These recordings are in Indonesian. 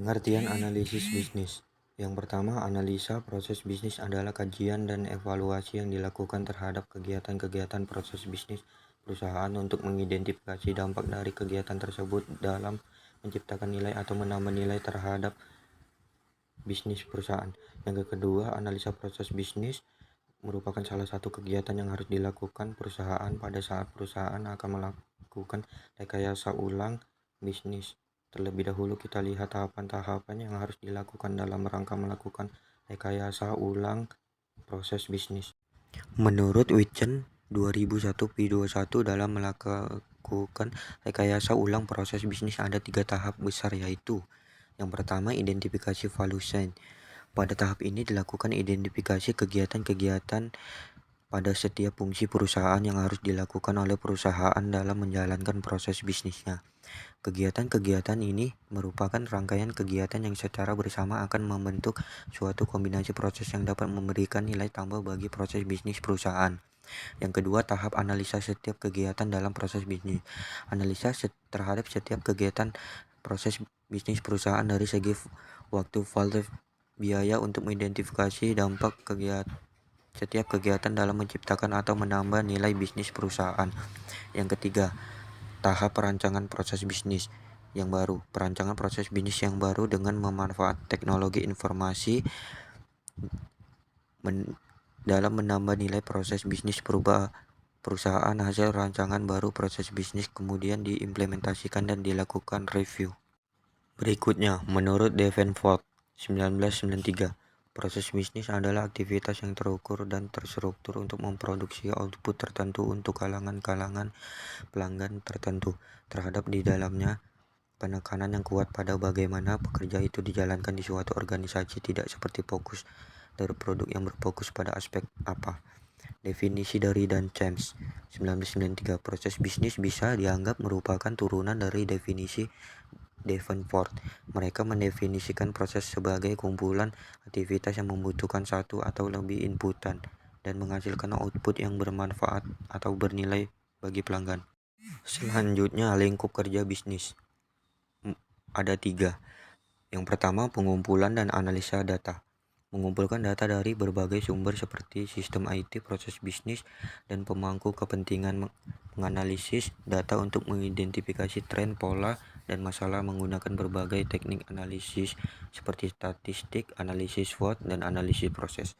Pengertian analisis bisnis. Yang pertama, analisa proses bisnis adalah kajian dan evaluasi yang dilakukan terhadap kegiatan-kegiatan proses bisnis perusahaan untuk mengidentifikasi dampak dari kegiatan tersebut dalam menciptakan nilai atau menambah nilai terhadap bisnis perusahaan. Yang kedua, analisa proses bisnis merupakan salah satu kegiatan yang harus dilakukan perusahaan pada saat perusahaan akan melakukan rekayasa ulang bisnis. Terlebih dahulu kita lihat tahapan-tahapan yang harus dilakukan dalam rangka melakukan rekayasa ulang proses bisnis. Menurut Witchen 2001 dalam melakukan rekayasa ulang proses bisnis ada 3 tahap besar, yaitu yang pertama, identifikasi value chain. Pada tahap ini dilakukan identifikasi kegiatan-kegiatan pada setiap fungsi perusahaan yang harus dilakukan oleh perusahaan dalam menjalankan proses bisnisnya. Kegiatan-kegiatan ini merupakan rangkaian kegiatan yang secara bersama akan membentuk suatu kombinasi proses yang dapat memberikan nilai tambah bagi proses bisnis perusahaan. Yang kedua, tahap analisa setiap kegiatan dalam proses bisnis. Analisa terhadap setiap kegiatan proses bisnis perusahaan dari segi waktu, volume, biaya untuk mengidentifikasi dampak setiap kegiatan dalam menciptakan atau menambah nilai bisnis perusahaan. Yang ketiga, tahap perancangan proses bisnis yang baru. Perancangan proses bisnis yang baru dengan memanfaatkan teknologi informasi dalam menambah nilai proses bisnis perusahaan. Hasil rancangan baru proses bisnis kemudian diimplementasikan dan dilakukan review. Berikutnya, menurut Davenport 1993, proses bisnis adalah aktivitas yang terukur dan terstruktur untuk memproduksi output tertentu untuk kalangan-kalangan pelanggan tertentu. Terhadap di dalamnya penekanan yang kuat pada bagaimana pekerja itu dijalankan di suatu organisasi, tidak seperti fokus dari produk yang berfokus pada aspek apa. Definisi dari dan James 1993, proses bisnis bisa dianggap merupakan turunan dari definisi Davenport. Mereka mendefinisikan proses sebagai kumpulan aktivitas yang membutuhkan satu atau lebih inputan dan menghasilkan output yang bermanfaat atau bernilai bagi pelanggan. Selanjutnya, lingkup kerja bisnis. Ada 3. Yang pertama, pengumpulan dan analisa data. Mengumpulkan data dari berbagai sumber seperti sistem IT, proses bisnis, dan pemangku kepentingan. Menganalisis data untuk mengidentifikasi tren, pola, dan masalah menggunakan berbagai teknik analisis seperti statistik, analisis SWOT, dan analisis proses.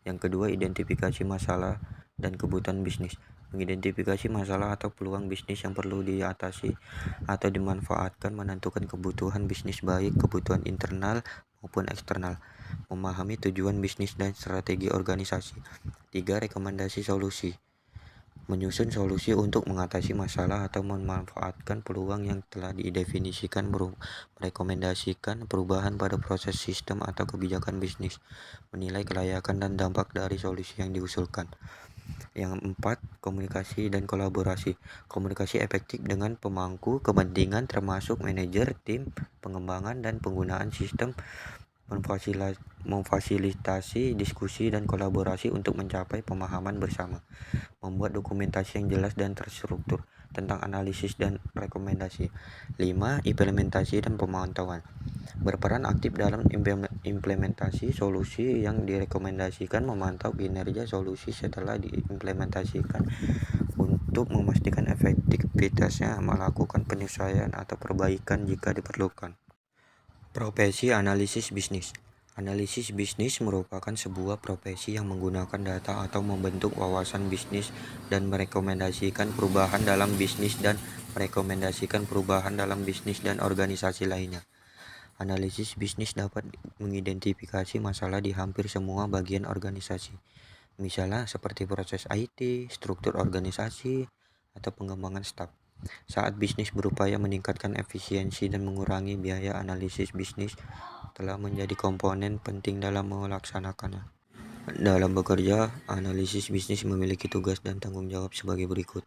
Yang kedua, identifikasi masalah dan kebutuhan bisnis. Mengidentifikasi masalah atau peluang bisnis yang perlu diatasi atau dimanfaatkan, menentukan kebutuhan bisnis baik kebutuhan internal maupun eksternal, memahami tujuan bisnis dan strategi organisasi. 3. Rekomendasi solusi. Menyusun solusi untuk mengatasi masalah atau memanfaatkan peluang yang telah didefinisikan, merekomendasikan perubahan pada proses sistem atau kebijakan bisnis, menilai kelayakan dan dampak dari solusi yang diusulkan. Yang 4, komunikasi dan kolaborasi. Komunikasi efektif dengan pemangku kepentingan termasuk manajer, tim pengembangan dan penggunaan sistem, memfasilitasi diskusi dan kolaborasi untuk mencapai pemahaman bersama. Membuat dokumentasi yang jelas dan terstruktur tentang analisis dan rekomendasi. 5. Implementasi dan pemantauan. Berperan aktif dalam implementasi solusi yang direkomendasikan, memantau kinerja solusi setelah diimplementasikan untuk memastikan efektivitasnya, melakukan penyesuaian atau perbaikan jika diperlukan. Profesi analisis bisnis. Analisis bisnis merupakan sebuah profesi yang menggunakan data atau membentuk wawasan bisnis dan merekomendasikan perubahan dalam bisnis dan organisasi lainnya. Analisis bisnis dapat mengidentifikasi masalah di hampir semua bagian organisasi. Misalnya seperti proses IT, struktur organisasi, atau pengembangan staf. Saat bisnis berupaya meningkatkan efisiensi dan mengurangi biaya, analisis bisnis telah menjadi komponen penting dalam melaksanakannya. Dalam bekerja, analisis bisnis memiliki tugas dan tanggung jawab sebagai berikut.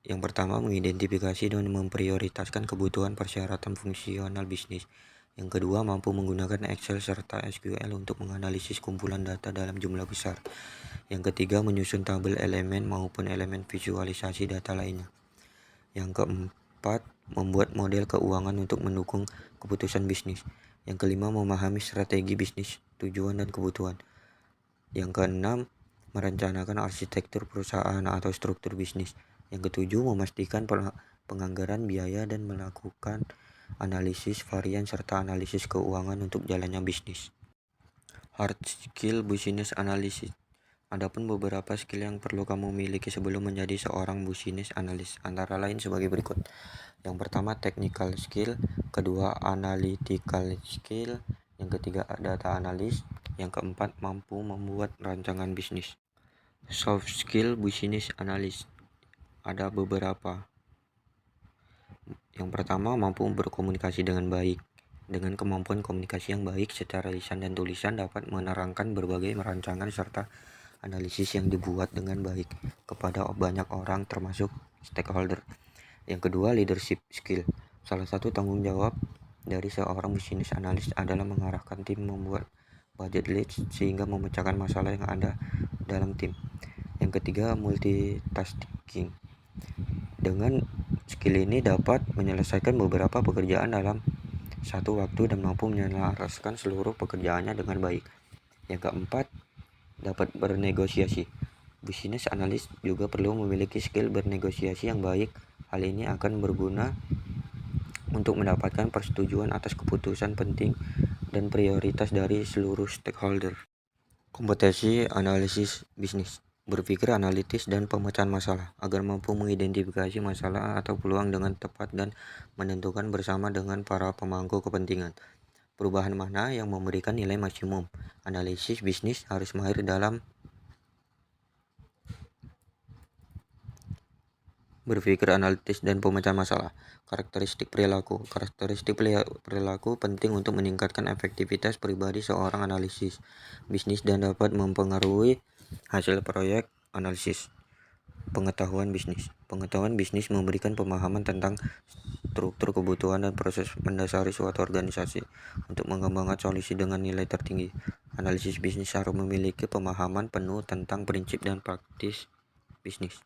Yang pertama, mengidentifikasi dan memprioritaskan kebutuhan persyaratan fungsional bisnis. Yang kedua, mampu menggunakan Excel serta SQL untuk menganalisis kumpulan data dalam jumlah besar. Yang ketiga, menyusun tabel elemen maupun elemen visualisasi data lainnya. Yang keempat, membuat model keuangan untuk mendukung keputusan bisnis. Yang kelima, memahami strategi bisnis, tujuan dan kebutuhan. Yang keenam, merencanakan arsitektur perusahaan atau struktur bisnis. Yang ketujuh, memastikan penganggaran biaya dan melakukan analisis varian serta analisis keuangan untuk jalannya bisnis. Hard skill business analysis. Adapun beberapa skill yang perlu kamu miliki sebelum menjadi seorang business analyst, antara lain sebagai berikut. Yang pertama, technical skill. Kedua, analytical skill. Yang ketiga, data analis. Yang keempat, mampu membuat rancangan bisnis. Soft skill business analyst. Ada beberapa. Yang pertama, mampu berkomunikasi dengan baik. Dengan kemampuan komunikasi yang baik secara lisan dan tulisan dapat menerangkan berbagai rancangan serta analisis yang dibuat dengan baik kepada banyak orang termasuk stakeholder. Yang kedua, leadership skill. Salah satu tanggung jawab dari seorang business analyst adalah mengarahkan tim, membuat budget leads sehingga memecahkan masalah yang ada dalam tim. Yang ketiga, multitasking. Dengan skill ini dapat menyelesaikan beberapa pekerjaan dalam satu waktu dan mampu menyelaraskan seluruh pekerjaannya dengan baik. Yang keempat, dapat bernegosiasi. Business analyst juga perlu memiliki skill bernegosiasi yang baik. Hal ini akan berguna untuk mendapatkan persetujuan atas keputusan penting dan prioritas dari seluruh stakeholder. Kompetensi analisis bisnis. Berpikir analitis dan pemecahan masalah agar mampu mengidentifikasi masalah atau peluang dengan tepat dan menentukan bersama dengan para pemangku kepentingan perubahan mana yang memberikan nilai maksimum. Analisis bisnis harus mahir dalam berpikir analitis dan pemecahan masalah. Karakteristik perilaku. Karakteristik perilaku penting untuk meningkatkan efektivitas pribadi seorang analisis bisnis dan dapat mempengaruhi hasil proyek analisis. Pengetahuan bisnis. Pengetahuan bisnis memberikan pemahaman tentang struktur kebutuhan dan proses mendasari suatu organisasi untuk mengembangkan solusi dengan nilai tertinggi. Analisis bisnis harus memiliki pemahaman penuh tentang prinsip dan praktis bisnis.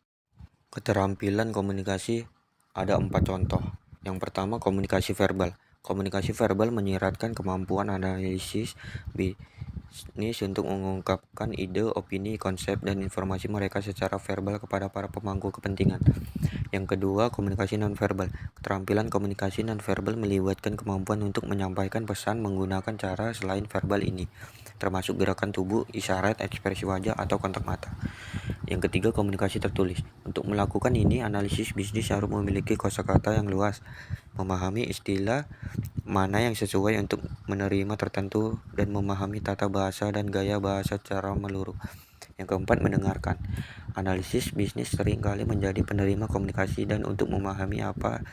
Keterampilan komunikasi ada 4 contoh. Yang pertama, komunikasi verbal. Komunikasi verbal menyiratkan kemampuan analisis bisnis untuk mengungkapkan ide, opini, konsep, dan informasi mereka secara verbal kepada para pemangku kepentingan. Yang kedua, komunikasi nonverbal. Keterampilan komunikasi nonverbal melibatkan kemampuan untuk menyampaikan pesan menggunakan cara selain verbal ini, termasuk gerakan tubuh, isyarat, ekspresi wajah, atau kontak mata. Yang ketiga, komunikasi tertulis. Untuk melakukan ini, analisis bisnis harus memiliki kosakata yang luas, memahami istilah mana yang sesuai untuk menerima tertentu, dan memahami tata bahasa dan gaya bahasa secara menyeluruh. Yang keempat, mendengarkan. Analisis bisnis seringkali menjadi penerima komunikasi dan untuk memahami apa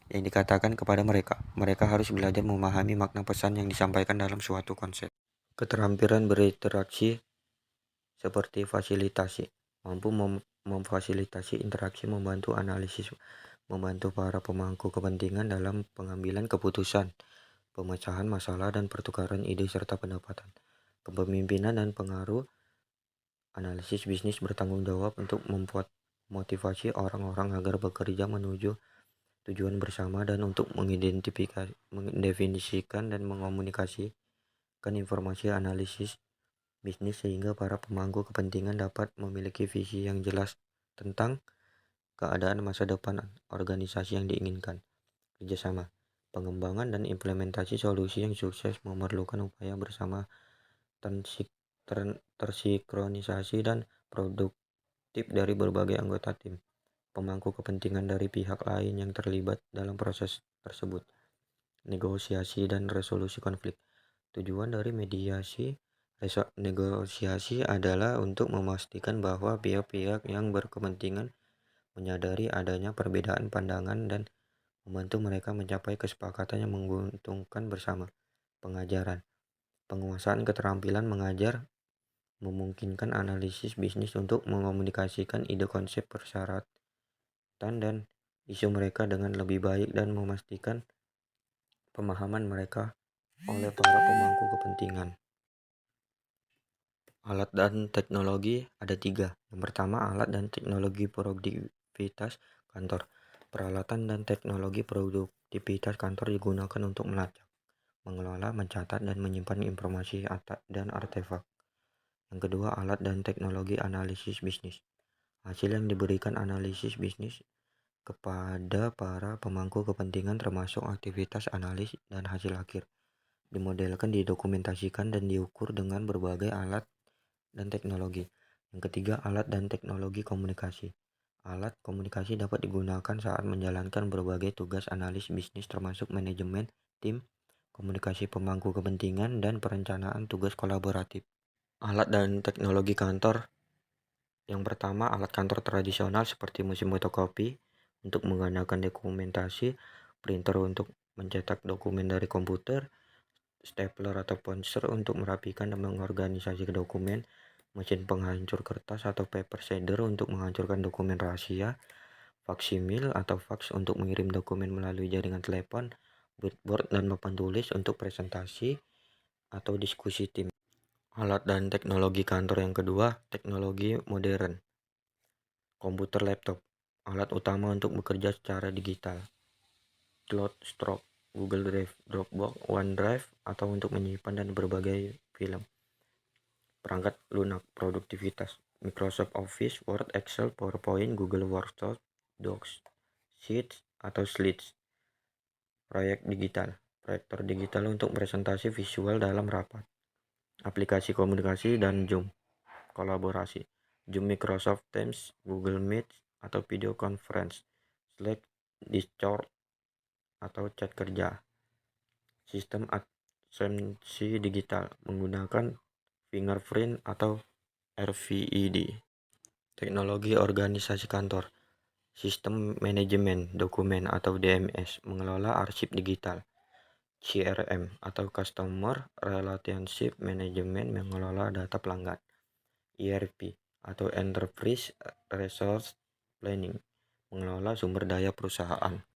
yang dikatakan kepada mereka. Mereka harus belajar memahami makna pesan yang disampaikan dalam suatu konsep. Keterampilan berinteraksi seperti fasilitasi. Mampu memfasilitasi interaksi, membantu analisis, membantu para pemangku kepentingan dalam pengambilan keputusan, pemecahan masalah, dan pertukaran ide serta pendapatan. Kepemimpinan dan pengaruh. Analisis bisnis bertanggung jawab untuk membuat motivasi orang-orang agar bekerja menuju tujuan bersama dan untuk mendefinisikan dan mengomunikasikan informasi analisis bisnis sehingga para pemangku kepentingan dapat memiliki visi yang jelas tentang keadaan masa depan organisasi yang diinginkan. Kerjasama, pengembangan dan implementasi solusi yang sukses memerlukan upaya bersama tersinkronisasi dan produktif dari berbagai anggota tim, pemangku kepentingan dari pihak lain yang terlibat dalam proses tersebut. Negosiasi dan resolusi konflik. Tujuan dari negosiasi adalah untuk memastikan bahwa pihak-pihak yang berkepentingan menyadari adanya perbedaan pandangan dan membantu mereka mencapai kesepakatan yang menguntungkan bersama. Pengajaran, penguasaan keterampilan mengajar memungkinkan analisis bisnis untuk mengomunikasikan ide, konsep, persyaratan, dan isu mereka dengan lebih baik dan memastikan pemahaman mereka oleh para pemangku kepentingan. Alat dan teknologi ada 3. Yang pertama, alat dan teknologi produktivitas kantor. Peralatan dan teknologi produktivitas kantor digunakan untuk melacak, mengelola, mencatat, dan menyimpan informasi dan artefak. Yang kedua, alat dan teknologi analisis bisnis. Hasil yang diberikan analisis bisnis kepada para pemangku kepentingan termasuk aktivitas analis dan hasil akhir. Dimodelkan, didokumentasikan, dan diukur dengan berbagai alat dan teknologi. Yang ketiga, alat dan teknologi komunikasi. Alat komunikasi dapat digunakan saat menjalankan berbagai tugas analis bisnis termasuk manajemen tim, komunikasi pemangku kepentingan, dan perencanaan tugas kolaboratif. Alat dan teknologi kantor. Yang pertama, alat kantor tradisional seperti mesin fotokopi untuk menggunakan dokumentasi, printer untuk mencetak dokumen dari komputer, stapler atau pointer untuk merapikan dan mengorganisasi dokumen, mesin penghancur kertas atau paper shader untuk menghancurkan dokumen rahasia, faksimil atau fax untuk mengirim dokumen melalui jaringan telepon, whiteboard dan papan tulis untuk presentasi atau diskusi tim. Alat dan teknologi kantor yang kedua, teknologi modern. Komputer laptop, alat utama untuk bekerja secara digital. Cloud Stroke, Google Drive, Dropbox, OneDrive, atau untuk menyimpan dan berbagai film. Perangkat lunak produktivitas, Microsoft Office, Word, Excel, PowerPoint, Google Workspace, Docs, Sheets, atau Slides. Proyek digital, proyektor digital untuk presentasi visual dalam rapat. Aplikasi komunikasi dan Zoom, kolaborasi. Zoom, Microsoft Teams, Google Meet, atau video conference. Slack, Discord, atau chat kerja. Sistem absensi digital menggunakan fingerprint atau RFID. Teknologi organisasi kantor. Sistem manajemen dokumen atau DMS mengelola arsip digital. CRM atau Customer Relationship Management mengelola data pelanggan. ERP atau Enterprise Resource Planning mengelola sumber daya perusahaan.